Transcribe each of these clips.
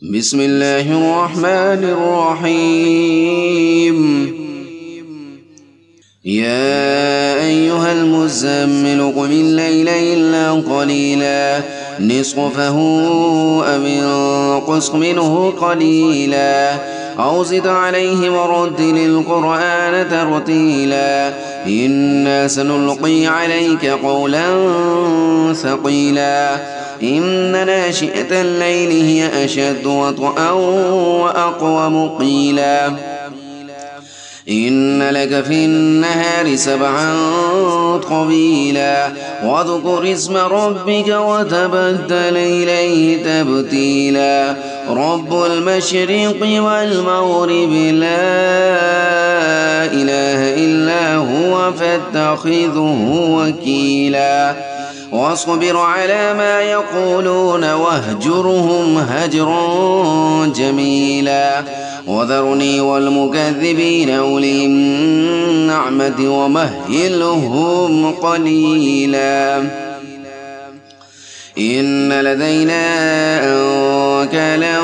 بسم الله الرحمن الرحيم. يا أيها المزمل قم الليل إلا قليلا نصفه أو انقص منه قليلا أو زد عليه ورتل القرآن ترتيلا إنا سنلقي عليك قولا ثقيلا إن ناشئة الليل هي أشد وطئا وأقوم قيلا إن لك في النهار سبحا طويلا واذكر اسم ربك وتبتل إليه تبتيلا رب المشرق والمغرب لا إله إلا هو فاتخذه وكيلا واصبر على ما يقولون واهجرهم هجرا جميلا وذرني والمكذبين أولي النعمة ومهلهم قليلا إن لدينا أنكالا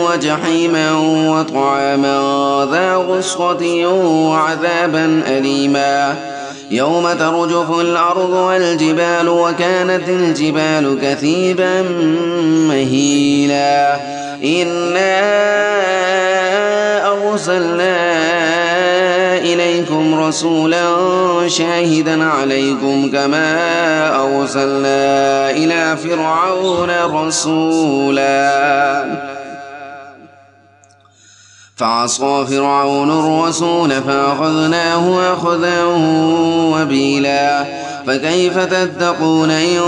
وجحيما وطعاما ذا غصة وعذابا أليما يوم ترجف الأرض والجبال وكانت الجبال كثيبا مهيلا إنا أرسلنا إليكم رسولا شاهدا عليكم كما أرسلنا إلى فرعون رسولا فعصى فرعون الرسول فأخذناه أخذا وبيلا فكيف تتقون إن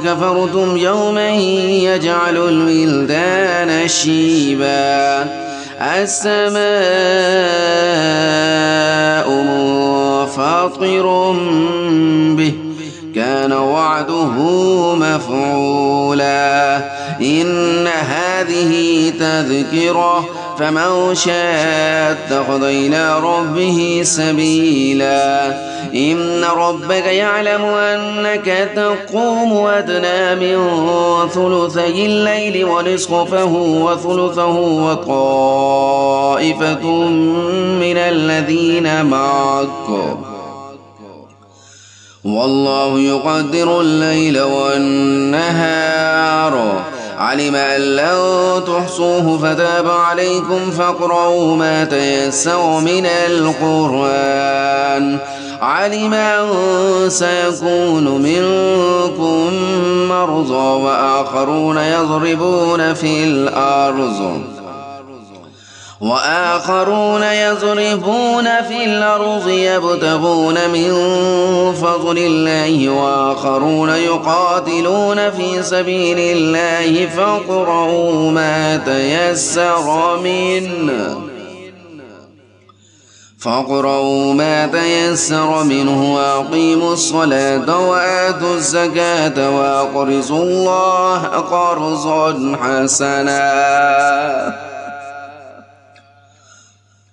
كفرتم يوما يجعل الولدان شيبا السماء منفطر به كان وعده مفعولا إن هذه تذكرة فمن شاء اتخذ إلى ربه سبيلا إن ربك يعلم أنك تقوم أدنى من ثلثي الليل ونصفه وثلثه وطائفة من الذين معك والله يقدر الليل والنهار علم أن لن تحصوه فتاب عليكم فاقرؤوا ما تيسر من القرآن علم أن سيكون منكم مرضى وآخرون يضربون في الأرض يبتغون من فضل الله وآخرون يقاتلون في سبيل الله فاقرؤوا ما تيسر منه وأقيموا الصلاة وآتوا الزكاة وأقرضوا الله قرضا حسنا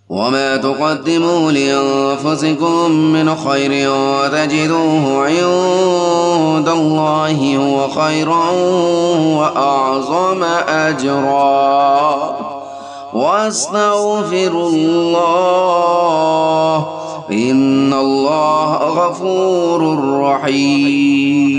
وما تقدموا لأنفسكم من خير تجدوه عند الله هو خيرا وأعظم أجرا واستغفروا الله إن الله غفور رحيم.